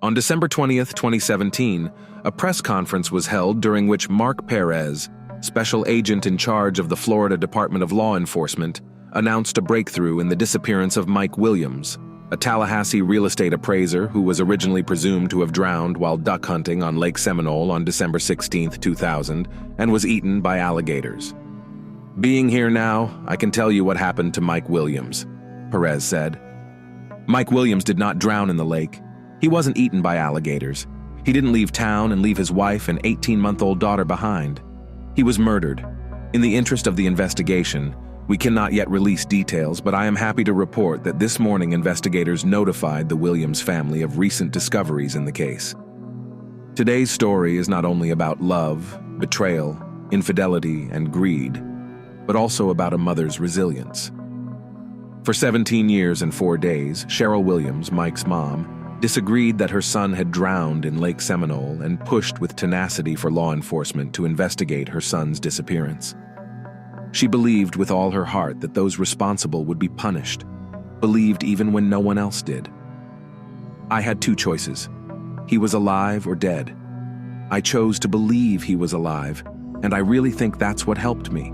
On December 20th, 2017, a press conference was held during which Mark Perez, special agent in charge of the Florida Department of Law Enforcement, announced a breakthrough in the disappearance of Mike Williams, a Tallahassee real estate appraiser who was originally presumed to have drowned while duck hunting on Lake Seminole on December 16, 2000, and was eaten by alligators. "Being here now, I can tell you what happened to Mike Williams," Perez said. Mike Williams did not drown in the lake. He wasn't eaten by alligators. He didn't leave town and leave his wife and 18-month-old daughter behind. He was murdered. In the interest of the investigation, we cannot yet release details, but I am happy to report that this morning investigators notified the Williams family of recent discoveries in the case. Today's story is not only about love, betrayal, infidelity, and greed, but also about a mother's resilience. For 17 years and 4 days, Cheryl Williams, Mike's mom, disagreed that her son had drowned in Lake Seminole and pushed with tenacity for law enforcement to investigate her son's disappearance. She believed with all her heart that those responsible would be punished, believed even when no one else did. "I had two choices. He was alive or dead. I chose to believe he was alive, and I really think that's what helped me,"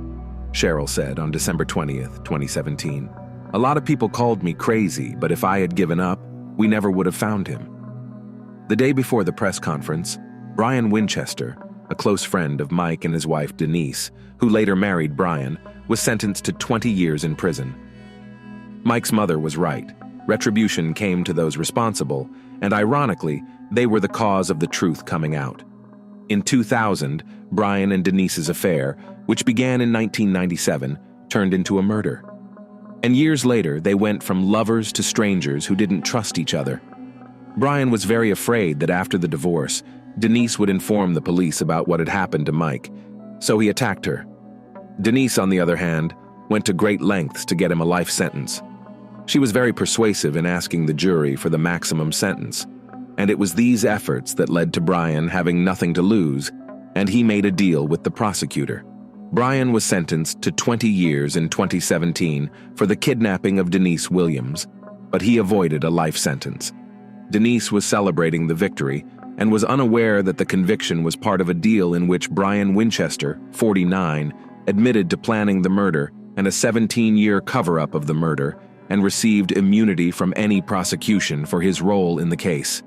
Cheryl said on December 20th, 2017. "A lot of people called me crazy, but if I had given up, we never would have found him." The day before the press conference, Brian Winchester, a close friend of Mike and his wife Denise, who later married Brian, was sentenced to 20 years in prison. Mike's mother was right. Retribution came to those responsible, and ironically, they were the cause of the truth coming out. In 2000, Brian and Denise's affair, which began in 1997, turned into a murder. And years later, they went from lovers to strangers who didn't trust each other. Brian was very afraid that after the divorce, Denise would inform the police about what had happened to Mike, so he attacked her. Denise, on the other hand, went to great lengths to get him a life sentence. She was very persuasive in asking the jury for the maximum sentence, and it was these efforts that led to Brian having nothing to lose, and he made a deal with the prosecutor. Brian was sentenced to 20 years in 2017 for the kidnapping of Denise Williams, but he avoided a life sentence. Denise was celebrating the victory and was unaware that the conviction was part of a deal in which Brian Winchester, 49, admitted to planning the murder and a 17-year cover-up of the murder and received immunity from any prosecution for his role in the case.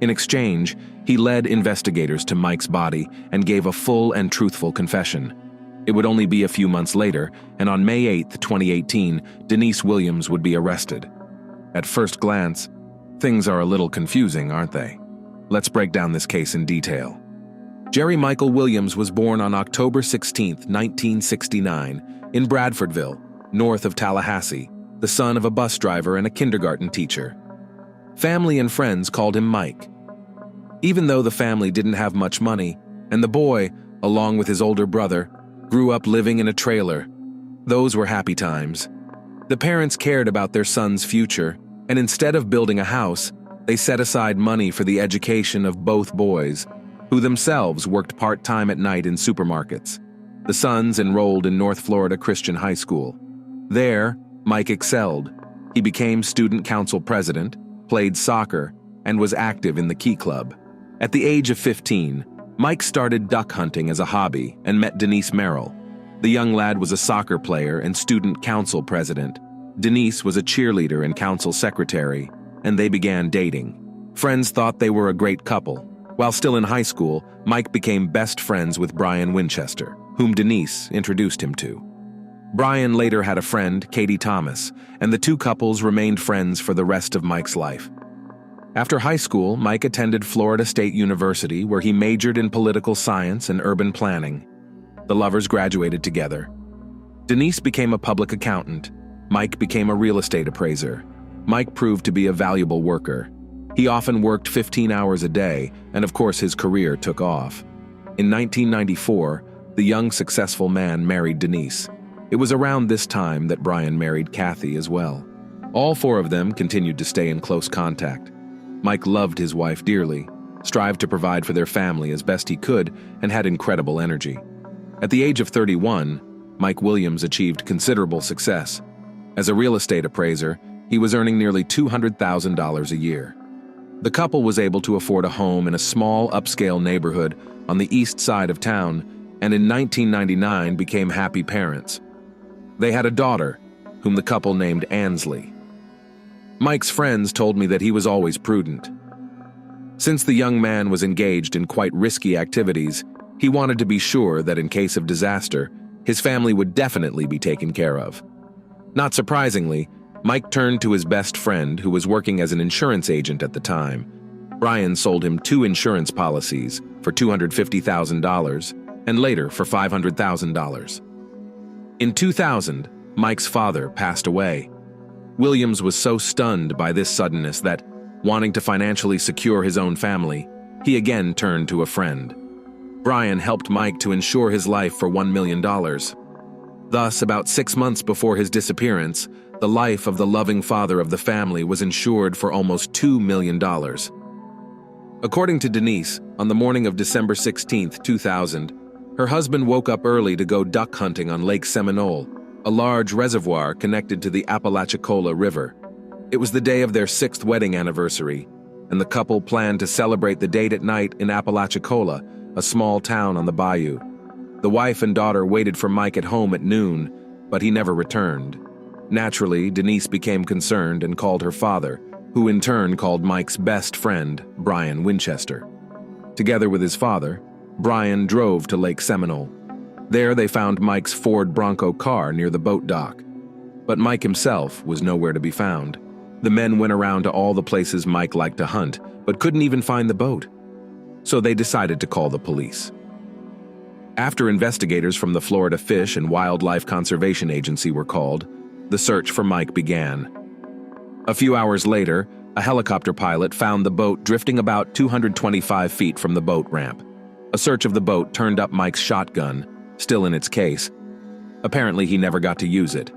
In exchange, he led investigators to Mike's body and gave a full and truthful confession. It would only be a few months later, and on May 8, 2018, Denise Williams would be arrested. At first glance, things are a little confusing, aren't they? Let's break down this case in detail. Jerry Michael Williams was born on October 16, 1969, in Bradfordville, north of Tallahassee, the son of a bus driver and a kindergarten teacher. Family and friends called him Mike. Even though the family didn't have much money, and the boy, along with his older brother, grew up living in a trailer, those were happy times. The parents cared about their son's future, and instead of building a house, they set aside money for the education of both boys, who themselves worked part-time at night in supermarkets. The sons enrolled in North Florida Christian High School. There, Mike excelled. He became student council president, played soccer, and was active in the Key Club. At the age of 15, Mike started duck hunting as a hobby and met Denise Merrill. The young lad was a soccer player and student council president. Denise was a cheerleader and council secretary, and they began dating. Friends thought they were a great couple. While still in high school, Mike became best friends with Brian Winchester, whom Denise introduced him to. Brian later had a friend, Katie Thomas, and the two couples remained friends for the rest of Mike's life. After high school, Mike attended Florida State University, where he majored in political science and urban planning. The lovers graduated together. Denise became a public accountant. Mike became a real estate appraiser. Mike proved to be a valuable worker. He often worked 15 hours a day, and of course his career took off. In 1994, the young, successful man married Denise. It was around this time that Brian married Kathy as well. All four of them continued to stay in close contact. Mike loved his wife dearly, strived to provide for their family as best he could, and had incredible energy. At the age of 31, Mike Williams achieved considerable success. As a real estate appraiser, he was earning nearly $200,000 a year. The couple was able to afford a home in a small upscale neighborhood on the east side of town, and in 1999 became happy parents. They had a daughter, whom the couple named Ansley. Mike's friends told me that he was always prudent. Since the young man was engaged in quite risky activities, he wanted to be sure that in case of disaster, his family would definitely be taken care of. Not surprisingly, Mike turned to his best friend, who was working as an insurance agent at the time. Brian sold him 2 insurance policies for $250,000 and later for $500,000. In 2000, Mike's father passed away. Williams was so stunned by this suddenness that, wanting to financially secure his own family, he again turned to a friend. Brian helped Mike to insure his life for $1 million. Thus, about 6 months before his disappearance, the life of the loving father of the family was insured for almost $2 million. According to Denise, on the morning of December 16, 2000, her husband woke up early to go duck hunting on Lake Seminole, a large reservoir connected to the Apalachicola River. It was the day of their 6th wedding anniversary, and the couple planned to celebrate the date at night in Apalachicola, a small town on the bayou. The wife and daughter waited for Mike at home at noon, but he never returned. Naturally, Denise became concerned and called her father, who in turn called Mike's best friend, Brian Winchester. Together with his father, Brian drove to Lake Seminole. There they found Mike's Ford Bronco car near the boat dock. But Mike himself was nowhere to be found. The men went around to all the places Mike liked to hunt, but couldn't even find the boat. So they decided to call the police. After investigators from the Florida Fish and Wildlife Conservation Agency were called, the search for Mike began. A few hours later, a helicopter pilot found the boat drifting about 225 feet from the boat ramp. A search of the boat turned up Mike's shotgun, still in its case. Apparently, he never got to use it.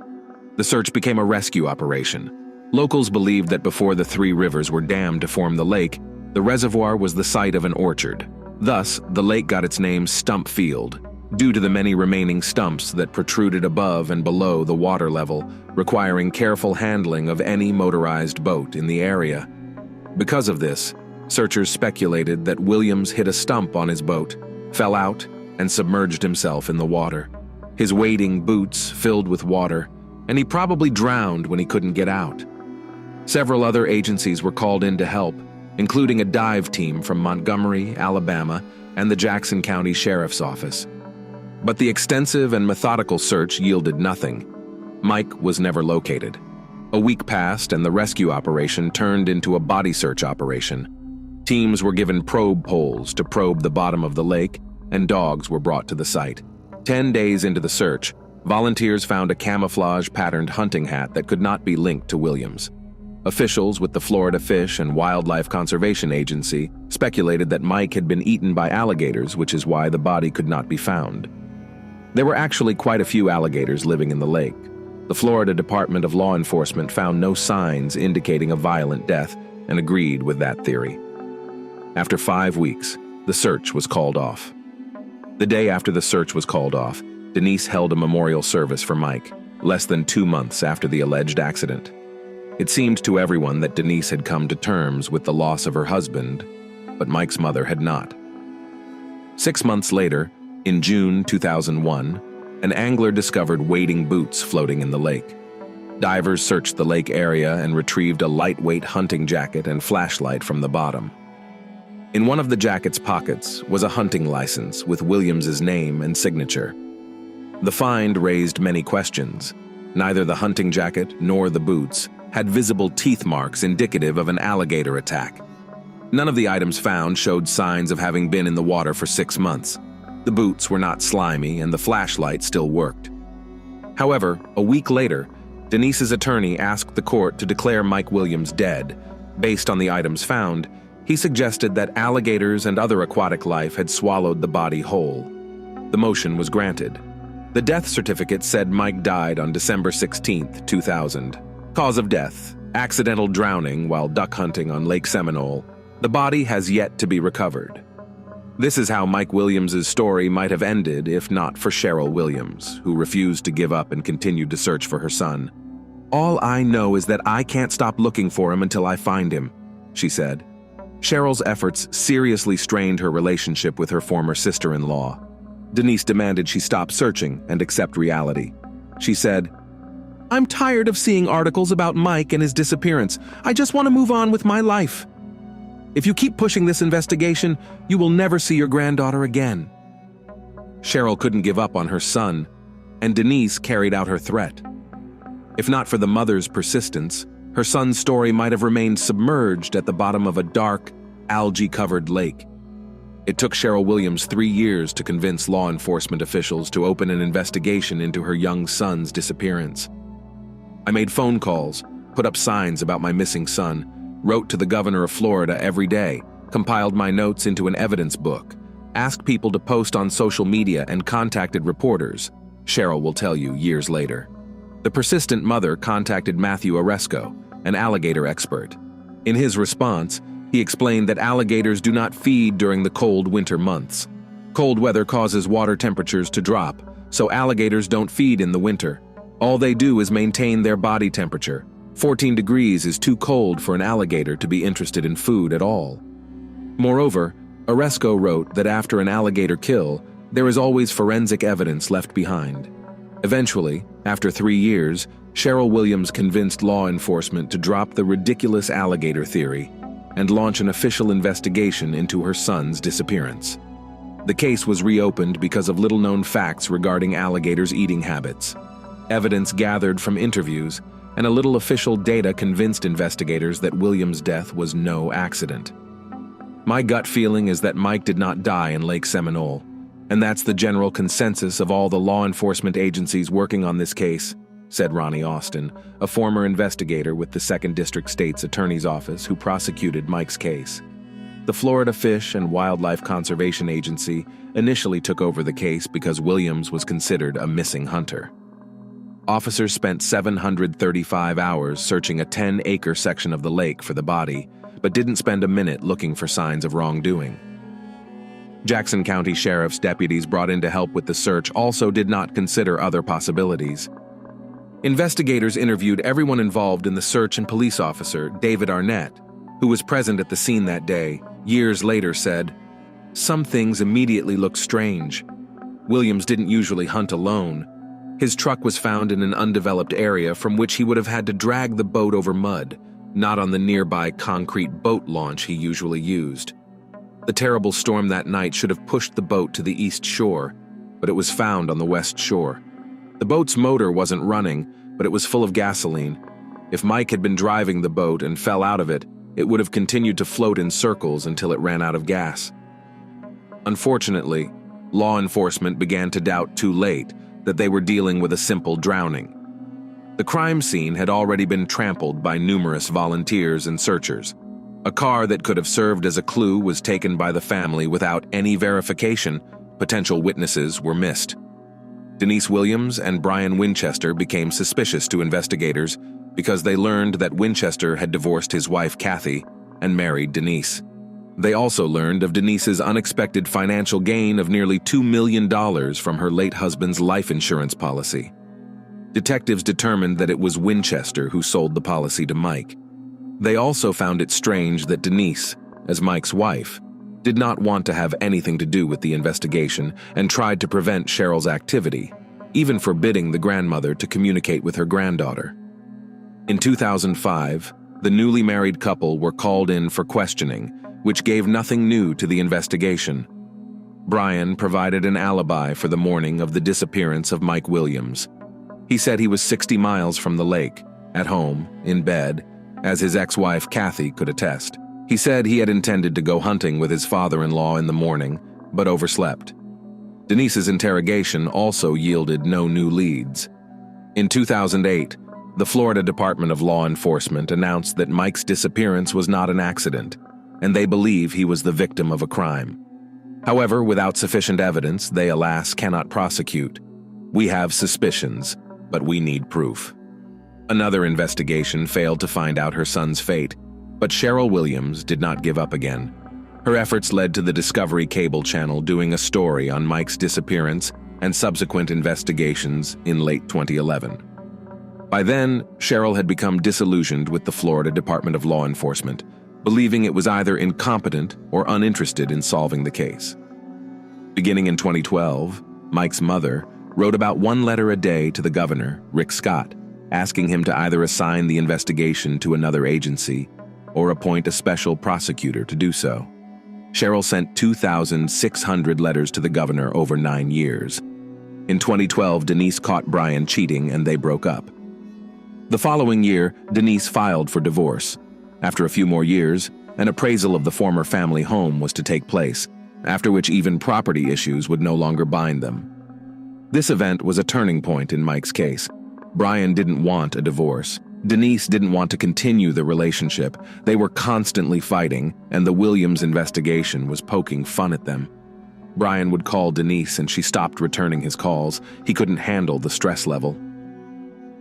The search became a rescue operation. Locals believed that before the 3 rivers were dammed to form the lake, the reservoir was the site of an orchard. Thus, the lake got its name Stump Field, due to the many remaining stumps that protruded above and below the water level, requiring careful handling of any motorized boat in the area. Because of this, searchers speculated that Williams hit a stump on his boat, fell out, and submerged himself in the water. His wading boots filled with water, and he probably drowned when he couldn't get out. Several other agencies were called in to help, including a dive team from Montgomery, Alabama, and the Jackson County Sheriff's Office. But the extensive and methodical search yielded nothing. Mike was never located. A week passed and the rescue operation turned into a body search operation. Teams were given probe poles to probe the bottom of the lake, and dogs were brought to the site. 10 days into the search, volunteers found a camouflage-patterned hunting hat that could not be linked to Williams. Officials with the Florida Fish and Wildlife Conservation Agency speculated that Mike had been eaten by alligators, which is why the body could not be found. There were actually quite a few alligators living in the lake. The Florida Department of Law Enforcement found no signs indicating a violent death and agreed with that theory. After 5 weeks, the search was called off. The day after the search was called off, Denise held a memorial service for Mike, less than 2 months after the alleged accident. It seemed to everyone that Denise had come to terms with the loss of her husband, but Mike's mother had not. 6 months later, in June 2001, an angler discovered wading boots floating in the lake. Divers searched the lake area and retrieved a lightweight hunting jacket and flashlight from the bottom. In one of the jacket's pockets was a hunting license with Williams's name and signature. The find raised many questions. Neither the hunting jacket nor the boots had visible teeth marks indicative of an alligator attack. None of the items found showed signs of having been in the water for 6 months. The boots were not slimy and the flashlight still worked. However, a week later, Denise's attorney asked the court to declare Mike Williams dead. Based on the items found, he suggested that alligators and other aquatic life had swallowed the body whole. The motion was granted. The death certificate said Mike died on December 16, 2000. Cause of death: accidental drowning while duck hunting on Lake Seminole. The body has yet to be recovered. This is how Mike Williams' story might have ended if not for Cheryl Williams, who refused to give up and continued to search for her son. "All I know is that I can't stop looking for him until I find him," she said. Cheryl's efforts seriously strained her relationship with her former sister-in-law. Denise demanded she stop searching and accept reality. She said, "I'm tired of seeing articles about Mike and his disappearance. I just want to move on with my life. If you keep pushing this investigation, you will never see your granddaughter again." Cheryl couldn't give up on her son, and Denise carried out her threat. If not for the mother's persistence, her son's story might have remained submerged at the bottom of a dark, algae-covered lake. It took Cheryl Williams 3 years to convince law enforcement officials to open an investigation into her young son's disappearance. "I made phone calls, put up signs about my missing son, wrote to the governor of Florida every day, compiled my notes into an evidence book, asked people to post on social media and contacted reporters," Cheryl will tell you years later. The persistent mother contacted Matthew Oresco, an alligator expert. In his response, he explained that alligators do not feed during the cold winter months. Cold weather causes water temperatures to drop, so alligators don't feed in the winter. All they do is maintain their body temperature. 14 degrees is too cold for an alligator to be interested in food at all. Moreover, Oresco wrote that after an alligator kill, there is always forensic evidence left behind. Eventually, after 3 years, Cheryl Williams convinced law enforcement to drop the ridiculous alligator theory and launch an official investigation into her son's disappearance. The case was reopened because of little-known facts regarding alligators' eating habits. Evidence gathered from interviews and a little official data convinced investigators that Williams' death was no accident. "My gut feeling is that Mike did not die in Lake Seminole, and that's the general consensus of all the law enforcement agencies working on this case," said Ronnie Austin, a former investigator with the 2nd District State's Attorney's Office who prosecuted Mike's case. The Florida Fish and Wildlife Conservation Agency initially took over the case because Williams was considered a missing hunter. Officers spent 735 hours searching a 10-acre section of the lake for the body, but didn't spend a minute looking for signs of wrongdoing. Jackson County Sheriff's deputies brought in to help with the search also did not consider other possibilities. Investigators interviewed everyone involved in the search, and police officer David Arnett, who was present at the scene that day, years later said, "Some things immediately looked strange. Williams didn't usually hunt alone. His truck was found in an undeveloped area from which he would have had to drag the boat over mud, not on the nearby concrete boat launch he usually used. The terrible storm that night should have pushed the boat to the east shore, but it was found on the west shore. The boat's motor wasn't running, but it was full of gasoline. If Mike had been driving the boat and fell out of it, it would have continued to float in circles until it ran out of gas." Unfortunately, law enforcement began to doubt too late that they were dealing with a simple drowning. The crime scene had already been trampled by numerous volunteers and searchers. A car that could have served as a clue was taken by the family without any verification. Potential witnesses were missed. Denise Williams and Brian Winchester became suspicious to investigators because they learned that Winchester had divorced his wife Kathy and married Denise. They also learned of Denise's unexpected financial gain of nearly $2 million from her late husband's life insurance policy. Detectives determined that it was Winchester who sold the policy to Mike. They also found it strange that Denise, as Mike's wife, did not want to have anything to do with the investigation and tried to prevent Cheryl's activity, even forbidding the grandmother to communicate with her granddaughter. In 2005, the newly married couple were called in for questioning, which gave nothing new to the investigation. Brian provided an alibi for the morning of the disappearance of Mike Williams. He said he was 60 miles from the lake, at home, in bed, as his ex-wife Kathy could attest. He said he had intended to go hunting with his father-in-law in the morning, but overslept. Denise's interrogation also yielded no new leads. In 2008, the Florida Department of Law Enforcement announced that Mike's disappearance was not an accident, and they believe he was the victim of a crime. However, without sufficient evidence, they, alas, cannot prosecute. "We have suspicions, but we need proof." Another investigation failed to find out her son's fate, but Cheryl Williams did not give up again. Her efforts led to the Discovery Cable Channel doing a story on Mike's disappearance and subsequent investigations in late 2011. By then, Cheryl had become disillusioned with the Florida Department of Law Enforcement. believing it was either incompetent or uninterested in solving the case. Beginning in 2012, Mike's mother wrote about one letter a day to the governor, Rick Scott, asking him to either assign the investigation to another agency or appoint a special prosecutor to do so. Cheryl sent 2,600 letters to the governor over 9 years. In 2012, Denise caught Brian cheating and they broke up. The following year, Denise filed for divorce. After a few more years, an appraisal of the former family home was to take place, after which even property issues would no longer bind them. This event was a turning point in Mike's case. Brian didn't want a divorce. Denise didn't want to continue the relationship. They were constantly fighting, and the Williams investigation was poking fun at them. Brian would call Denise and she stopped returning his calls. He couldn't handle the stress level.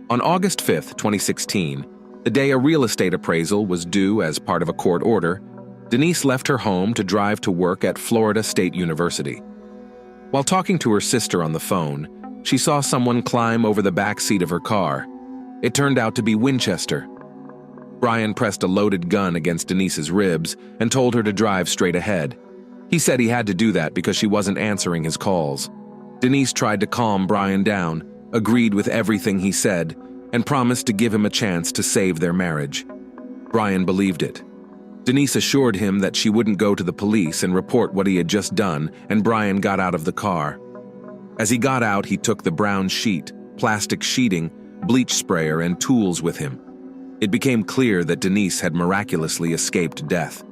On August 5, 2016, the day a real estate appraisal was due as part of a court order, Denise left her home to drive to work at Florida State University. While talking to her sister on the phone, she saw someone climb over the back seat of her car. It turned out to be Winchester. Brian pressed a loaded gun against Denise's ribs and told her to drive straight ahead. He said he had to do that because she wasn't answering his calls. Denise tried to calm Brian down, agreed with everything he said, and promised to give him a chance to save their marriage. Brian believed it. Denise assured him that she wouldn't go to the police and report what he had just done, and Brian got out of the car. As he got out, he took the brown sheet, plastic sheeting, bleach sprayer, and tools with him. It became clear that Denise had miraculously escaped death.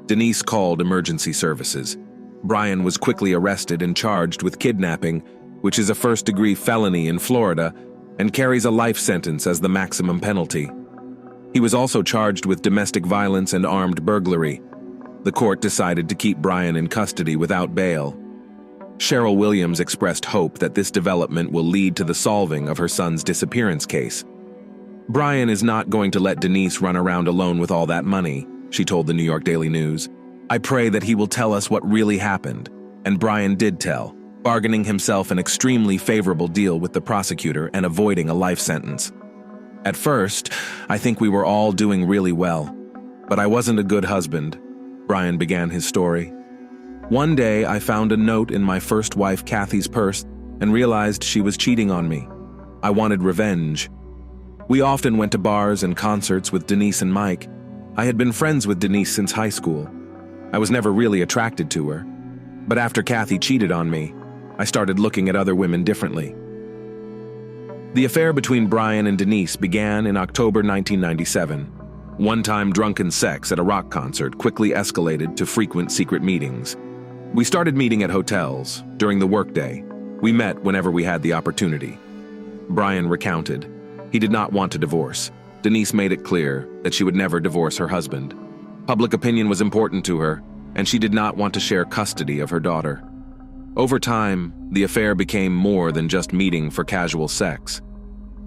Denise called emergency services. Brian was quickly arrested and charged with kidnapping, which is a first-degree felony in Florida and carries a life sentence as the maximum penalty. He was also charged with domestic violence and armed burglary. The court decided to keep Brian in custody without bail. Cheryl Williams expressed hope that this development will lead to the solving of her son's disappearance case. Brian is not going to let Denise run around alone with all that money, she told the New York Daily News. I pray that he will tell us what really happened. And Brian did tell, bargaining himself an extremely favorable deal with the prosecutor and avoiding a life sentence. At first, I think we were all doing really well, but I wasn't a good husband, Brian began his story. One day, I found a note in my first wife Kathy's purse and realized she was cheating on me. I wanted revenge. We often went to bars and concerts with Denise and Mike. I had been friends with Denise since high school. I was never really attracted to her. But after Kathy cheated on me, I started looking at other women differently. The affair between Brian and Denise began in October 1997. One-time drunken sex at a rock concert quickly escalated to frequent secret meetings. We started meeting at hotels during the workday. We met whenever we had the opportunity. Brian recounted. He did not want to divorce. Denise made it clear that she would never divorce her husband. Public opinion was important to her, and she did not want to share custody of her daughter. Over time, the affair became more than just meeting for casual sex.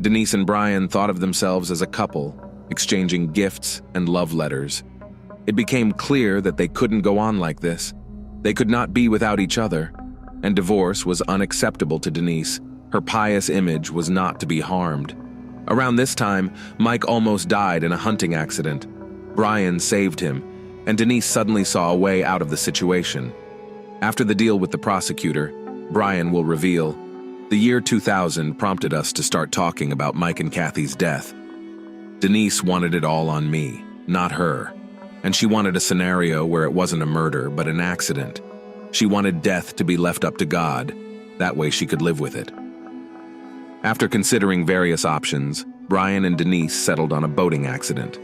Denise and Brian thought of themselves as a couple, exchanging gifts and love letters. It became clear that they couldn't go on like this. They could not be without each other, and divorce was unacceptable to Denise. Her pious image was not to be harmed. Around this time, Mike almost died in a hunting accident. Brian saved him, and Denise suddenly saw a way out of the situation. After the deal with the prosecutor, Brian will reveal, the year 2000 prompted us to start talking about Mike and Kathy's death. Denise wanted it all on me, not her. And she wanted a scenario where it wasn't a murder, but an accident. She wanted death to be left up to God. That way she could live with it. After considering various options, Brian and Denise settled on a boating accident.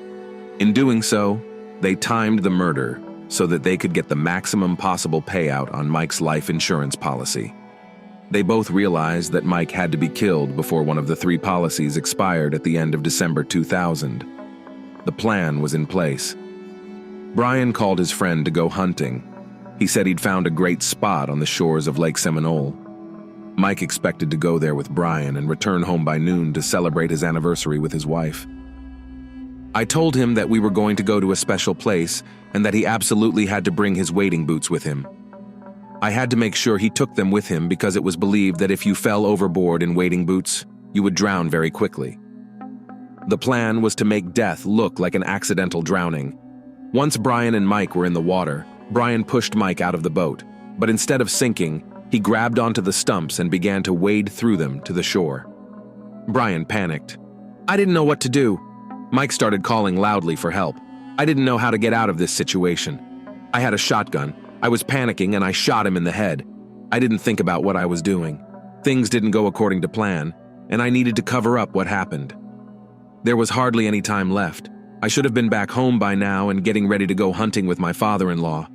In doing so, they timed the murder so that they could get the maximum possible payout on Mike's life insurance policy. They both realized that Mike had to be killed before one of the 3 policies expired at the end of December 2000. The plan was in place. Brian called his friend to go hunting. He said he'd found a great spot on the shores of Lake Seminole. Mike expected to go there with Brian and return home by noon to celebrate his anniversary with his wife. I told him that we were going to go to a special place and that he absolutely had to bring his wading boots with him. I had to make sure he took them with him because it was believed that if you fell overboard in wading boots, you would drown very quickly. The plan was to make death look like an accidental drowning. Once Brian and Mike were in the water, Brian pushed Mike out of the boat, but instead of sinking, he grabbed onto the stumps and began to wade through them to the shore. Brian panicked. "I didn't know what to do." Mike started calling loudly for help. "I didn't know how to get out of this situation. I had a shotgun. I was panicking and I shot him in the head. I didn't think about what I was doing. Things didn't go according to plan, and I needed to cover up what happened. There was hardly any time left. I should have been back home by now and getting ready to go hunting with my father-in-law.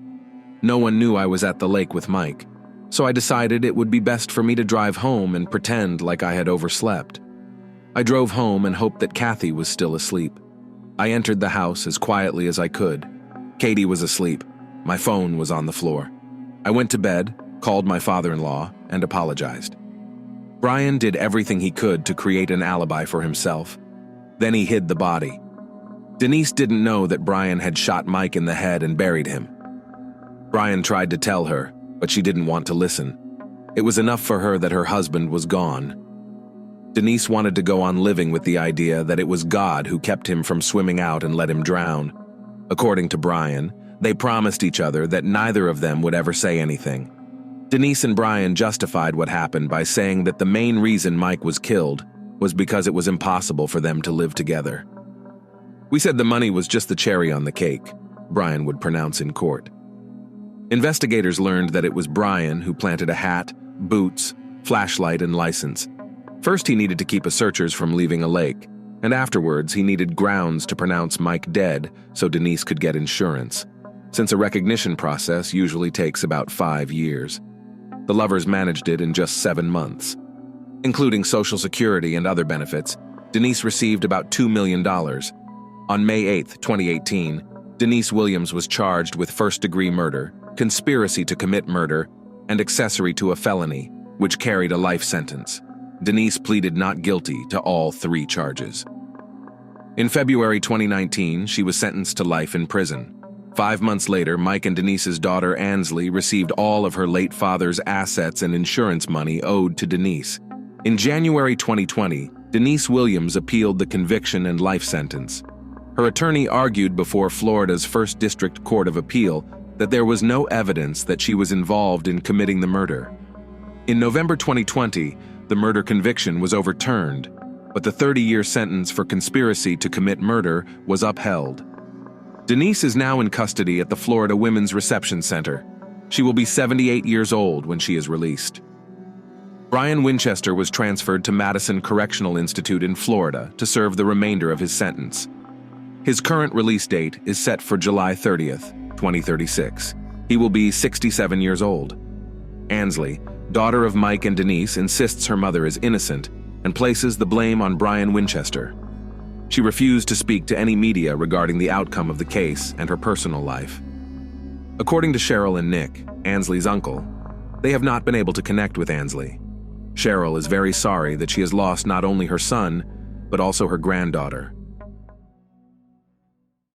No one knew I was at the lake with Mike, so I decided it would be best for me to drive home and pretend like I had overslept. I drove home and hoped that Kathy was still asleep. I entered the house as quietly as I could. Katie was asleep. My phone was on the floor. I went to bed, called my father-in-law, and apologized. Brian did everything he could to create an alibi for himself. Then he hid the body. Denise didn't know that Brian had shot Mike in the head and buried him. Brian tried to tell her, but she didn't want to listen. It was enough for her that her husband was gone. Denise wanted to go on living with the idea that it was God who kept him from swimming out and let him drown. According to Brian, they promised each other that neither of them would ever say anything. Denise and Brian justified what happened by saying that the main reason Mike was killed was because it was impossible for them to live together. "We said the money was just the cherry on the cake," Brian would pronounce in court. Investigators learned that it was Brian who planted a hat, boots, flashlight, and license. First, he needed to keep searchers from leaving a lake, and afterwards he needed grounds to pronounce Mike dead so Denise could get insurance, since a recognition process usually takes about 5 years. The lovers managed it in just 7 months. Including Social Security and other benefits, Denise received about $2 million. On May 8, 2018, Denise Williams was charged with first-degree murder, conspiracy to commit murder, and accessory to a felony, which carried a life sentence. Denise pleaded not guilty to all 3 charges. In February 2019, she was sentenced to life in prison. 5 months later, Mike and Denise's daughter Ansley received all of her late father's assets and insurance money owed to Denise. In January 2020, Denise Williams appealed the conviction and life sentence. Her attorney argued before Florida's First District Court of Appeal that there was no evidence that she was involved in committing the murder. In November 2020, the murder conviction was overturned, but the 30-year sentence for conspiracy to commit murder was upheld. Denise is now in custody at the Florida Women's Reception Center. She will be 78 years old when she is released. Brian Winchester was transferred to Madison Correctional Institute in Florida to serve the remainder of his sentence. His current release date is set for July 30th, 2036. He will be 67 years old. Ansley, daughter of Mike and Denise, insists her mother is innocent and places the blame on Brian Winchester. She refused to speak to any media regarding the outcome of the case and her personal life. According to Cheryl and Nick, Ansley's uncle, they have not been able to connect with Ansley. Cheryl is very sorry that she has lost not only her son, but also her granddaughter.